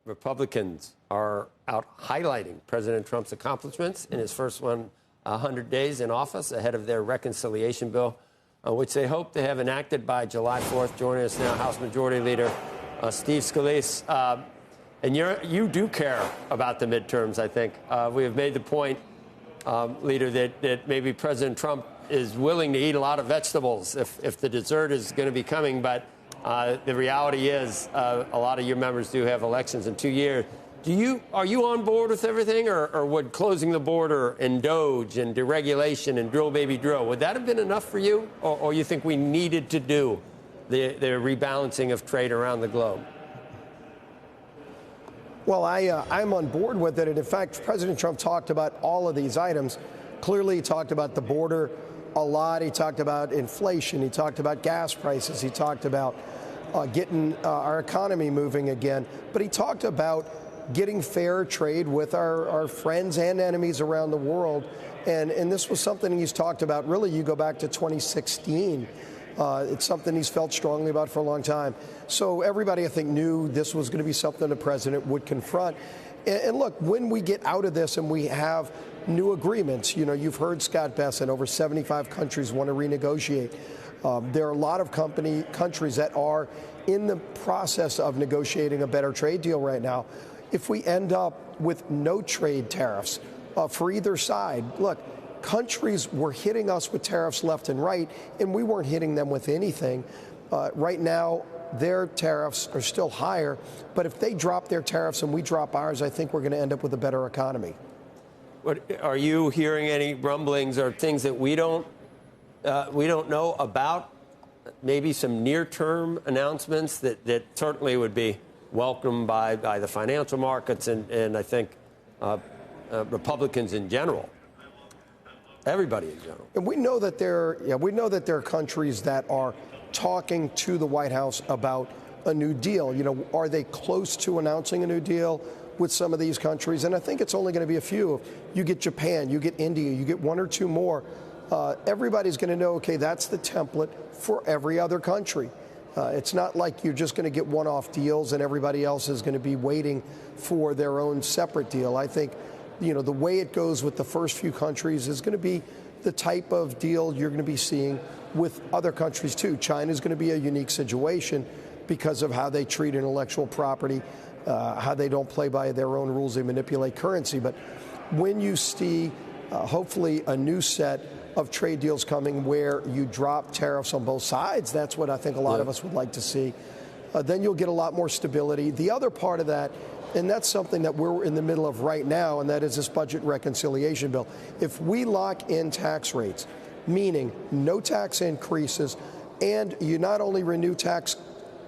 Republicans are out highlighting President Trump's accomplishments in his first 100 days in office ahead of their reconciliation bill, which they hope to have enacted by July 4th. Joining us now, House Majority Leader Steve Scalise. And you do care about the midterms, I think. We have made the point, Leader, that maybe President Trump is willing to eat a lot of vegetables if the dessert is going to be coming. But the reality is a lot of your members do have elections in 2 years. Are you on board with everything, or would closing the border and DOGE and deregulation and drill baby drill, would that have been enough for you, or you think we needed to do the rebalancing of trade around the globe? Well, I'm on board with it. And in fact, President Trump talked about all of these items. Clearly, he talked about the border a lot. He talked about inflation. He talked about gas prices. He talked about getting our economy moving again. But he talked about getting fair trade with our friends and enemies around the world. And this was something he's talked about. Really, you go back to 2016. It's something he's felt strongly about for a long time. So everybody, I think, knew this was going to be something the president would confront. And look, when we get out of this and we have new agreements, you've heard Scott Bessent, over 75 countries want to renegotiate. There are a lot of countries that are in the process of negotiating a better trade deal right now. If we end up with no trade tariffs for either side, look, countries were hitting us with tariffs left and right, and we weren't hitting them with anything. Right now, their tariffs are still higher, but if they drop their tariffs and we drop ours, I think we're going to end up with a better economy. Are you hearing any rumblings or things that we don't know about? Maybe some near-term announcements that certainly would be welcomed by the financial markets and I think Republicans in general. Everybody in general. And we know that there are countries that are talking to the White House about a new deal. Are they close to announcing a new deal with some of these countries? And I think it's only going to be a few. You get Japan, you get India, you get one or two more. Everybody's going to know, okay, that's the template for every other country. It's not like you're just going to get one-off deals and everybody else is going to be waiting for their own separate deal. I think, the way it goes with the first few countries is going to be the type of deal you're going to be seeing with other countries, too. China is going to be a unique situation because of how they treat intellectual property, how they don't play by their own rules, they manipulate currency. But when you see, hopefully, a new set of trade deals coming where you drop tariffs on both sides, that's what I think a lot of us would like to see, then you'll get a lot more stability. The other part of that, and that's something that we're in the middle of right now, and that is this budget reconciliation bill. If we lock in tax rates, meaning no tax increases, and you not only renew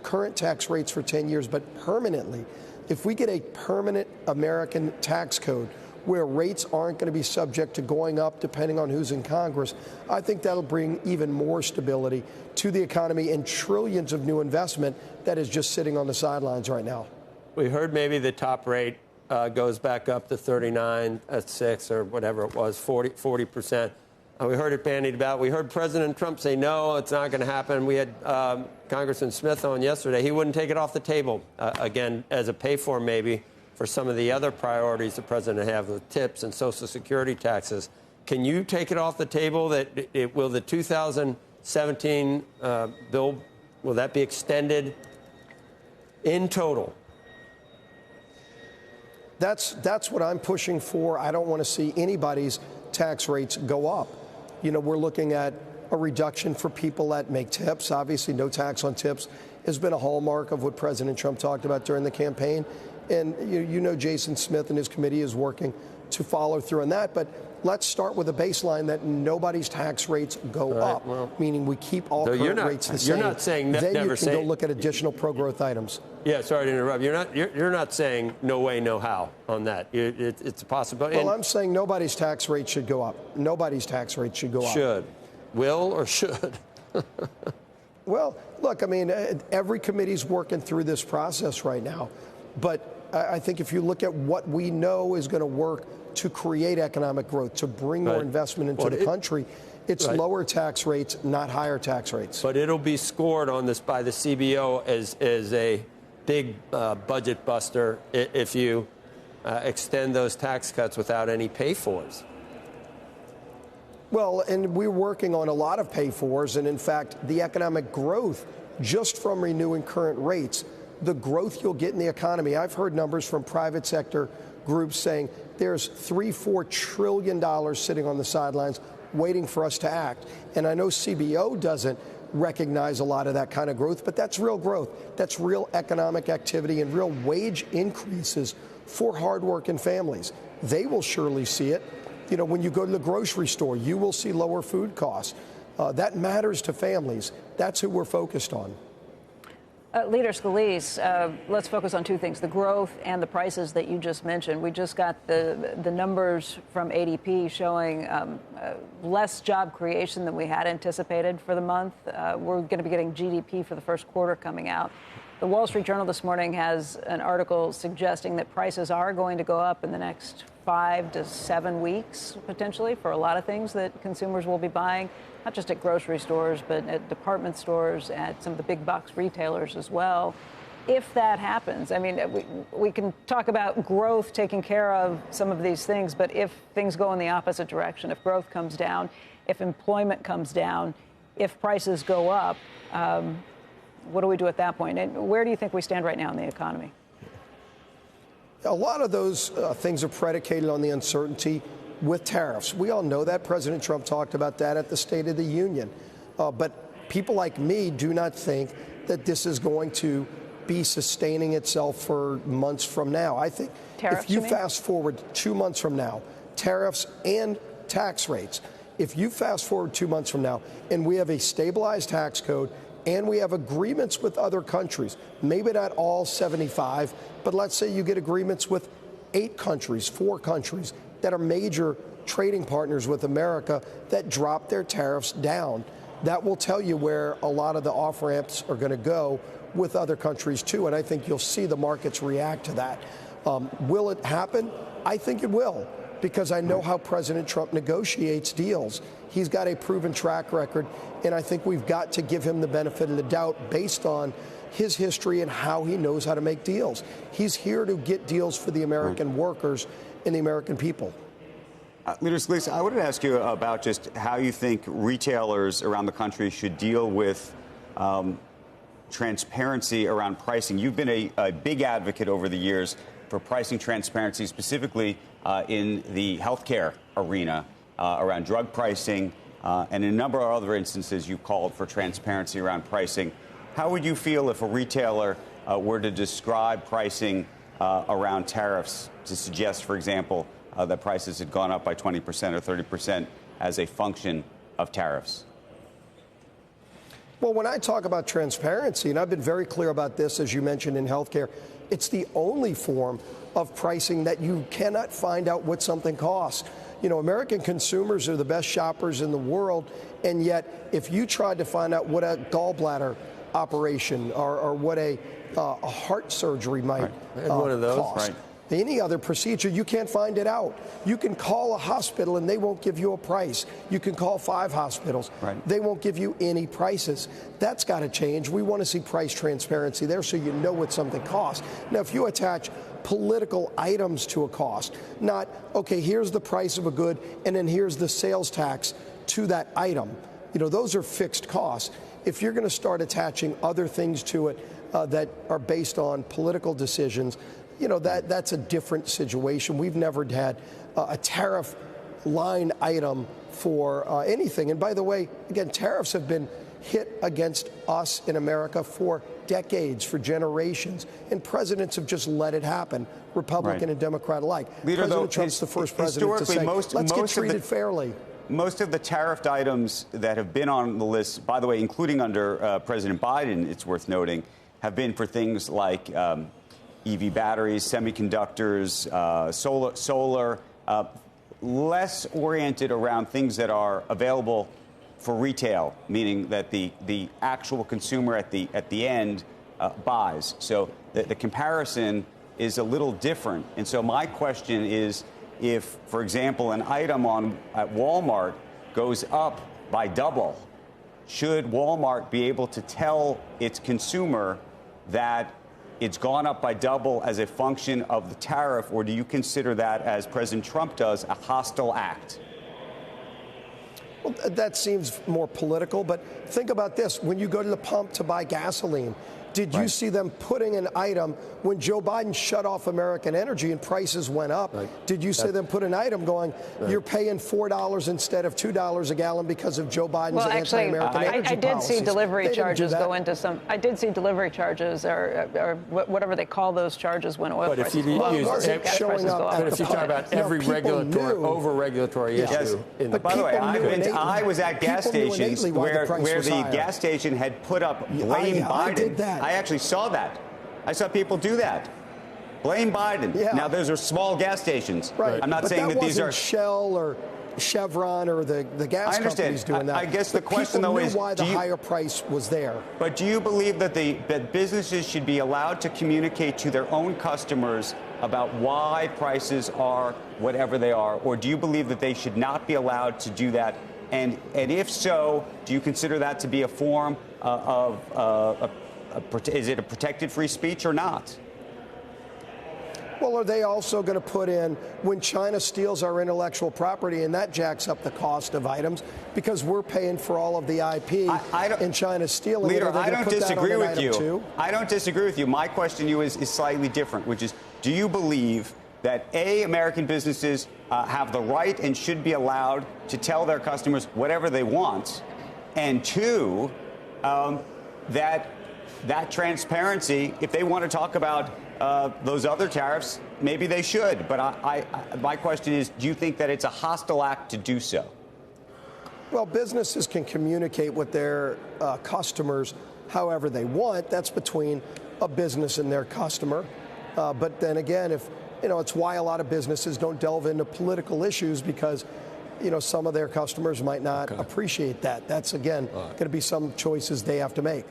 current tax rates for 10 years, but permanently, if we get a permanent American tax code where rates aren't going to be subject to going up depending on who's in Congress, I think that'll bring even more stability to the economy and trillions of new investment that is just sitting on the sidelines right now. We heard maybe the top rate goes back up to 39.6 or whatever it was, 40%. We heard it bandied about. We heard President Trump say, no, it's not going to happen. We had Congressman Smith on yesterday. He wouldn't take it off the table, again, as a pay-for maybe for some of the other priorities the president have with tips and Social Security taxes. Can you take it off the table? Will the 2017 bill, will that be extended in total? That's what I'm pushing for. I don't want to see anybody's tax rates go up. We're looking at a reduction for people that make tips. Obviously, no tax on tips has been a hallmark of what President Trump talked about during the campaign. And Jason Smith and his committee is working to follow through on that. But let's start with a baseline that nobody's tax rates go up, meaning we keep all current rates the same. You're not saying then never you can go look at additional pro-growth items. Yeah, sorry to interrupt. You're not saying no way, no how on that. It's a possibility. Well, I'm saying nobody's tax rate should go up. Nobody's tax rate should go up. Should. Will or should? Well, look, every committee's working through this process right now. But I think if you look at what we know is going to work to create economic growth, to bring more investment into the country, it's lower tax rates, not higher tax rates. But it'll be scored on this by the CBO as a big budget buster if you extend those tax cuts without any pay-fors. Well, and we're working on a lot of pay-fors, and in fact, the economic growth just from renewing current rates, the growth you'll get in the economy. I've heard numbers from private sector groups saying there's $3-4 trillion sitting on the sidelines waiting for us to act. And I know CBO doesn't recognize a lot of that kind of growth, but that's real growth. That's real economic activity and real wage increases for hardworking families. They will surely see it. You know, when you go to the grocery store, you will see lower food costs. That matters to families. That's who we're focused on. Leader Scalise, let's focus on two things, the growth and the prices that you just mentioned. We just got the numbers from ADP showing less job creation than we had anticipated for the month. We're going to be getting GDP for the first quarter coming out. The Wall Street Journal this morning has an article suggesting that prices are going to go up in the next 5 to 7 weeks, potentially, for a lot of things that consumers will be buying, not just at grocery stores, but at department stores, at some of the big box retailers as well. If that happens, I mean, we can talk about growth taking care of some of these things, but if things go in the opposite direction, if growth comes down, if employment comes down, if prices go up, what do we do at that point? And where do you think we stand right now in the economy? A lot of those things are predicated on the uncertainty with tariffs. We all know that. President Trump talked about that at the State of the Union. But people like me do not think that this is going to be sustaining itself for months from now. I think tariffs, if you fast forward 2 months from now, tariffs and tax rates, if you fast forward 2 months from now and we have a stabilized tax code and we have agreements with other countries, maybe not all 75, but let's say you get agreements with 8 countries, 4 countries that are major trading partners with America that drop their tariffs down. That will tell you where a lot of the off-ramps are going to go with other countries, too. And I think you'll see the markets react to that. Will it happen? I think it will, because I know how President Trump negotiates deals. He's got a proven track record, and I think we've got to give him the benefit of the doubt based on his history and how he knows how to make deals. He's here to get deals for the American workers and the American people. Leader Scalise, I wanted to ask you about just how you think retailers around the country should deal with transparency around pricing. You've been a big advocate over the years for pricing transparency, specifically in the healthcare arena, around drug pricing, and in a number of other instances you called for transparency around pricing. How would you feel if a retailer were to describe pricing around tariffs to suggest, for example, that prices had gone up by 20% or 30% as a function of tariffs? Well, when I talk about transparency, and I've been very clear about this, as you mentioned, in healthcare, it's the only form of pricing that you cannot find out what something costs. You know, American consumers are the best shoppers in the world, and yet if you tried to find out what a gallbladder operation or what a heart surgery might one of those, cost, any other procedure, you can't find it out. You can call a hospital and they won't give you a price. You can call 5 hospitals. They won't give you any prices. That's got to change. We want to see price transparency there so you know what something costs. Now, if you attach political items to a cost, not, okay, here's the price of a good and then here's the sales tax to that item. You know, those are fixed costs. If you're going to start attaching other things to it that are based on political decisions, you know, that's a different situation. We've never had a tariff line item for anything. And by the way, again, tariffs have been hit against us in America for decades, for generations, and presidents have just let it happen, Republican and Democrat alike. President Trump's the first president to say, let's get treated fairly. Most of the tariffed items that have been on the list, by the way, including under President Biden, it's worth noting, have been for things like EV batteries, semiconductors, solar, less oriented around things that are available for retail, meaning that the actual consumer at the end buys. So the comparison is a little different. And so my question is, if, for example, an item at Walmart goes up by double, should Walmart be able to tell its consumer that it's gone up by double as a function of the tariff, or do you consider that, as President Trump does, a hostile act? Well, that seems more political, but think about this. When you go to the pump to buy gasoline, did you see them putting an item when Joe Biden shut off American energy and prices went up? Did you see them put an item going, you're paying $4 instead of $2 a gallon because of Joe Biden's anti-American energy policies? I did see delivery charges go into some. I did see delivery charges or whatever they call those charges when oil prices go up. But if you talk about every regulatory, over-regulatory issue. By the way, I was at gas stations where the gas station had put up blame Biden. I did that. I actually saw that. I saw people do that. Blame Biden. Yeah. Now, those are small gas stations. Right. I'm not but saying that these are Shell or Chevron or the gas companies doing that. I guess the question, though, is why the higher price was there. But do you believe that that businesses should be allowed to communicate to their own customers about why prices are whatever they are, or do you believe that they should not be allowed to do that? And if so, do you consider that to be a form is it a protected free speech or not? Well, are they also going to put in when China steals our intellectual property and that jacks up the cost of items because we're paying for all of the IP and China's stealing it? I don't disagree with you. I don't disagree with you. My question to you is slightly different, which is, do you believe that A, American businesses have the right and should be allowed to tell their customers whatever they want, and two, that transparency, if they want to talk about those other tariffs, maybe they should. But my question is, do you think that it's a hostile act to do so? Well, businesses can communicate with their customers however they want. That's between a business and their customer. But then again, it's why a lot of businesses don't delve into political issues, because some of their customers might not appreciate that. That's, again, going to be some choices they have to make.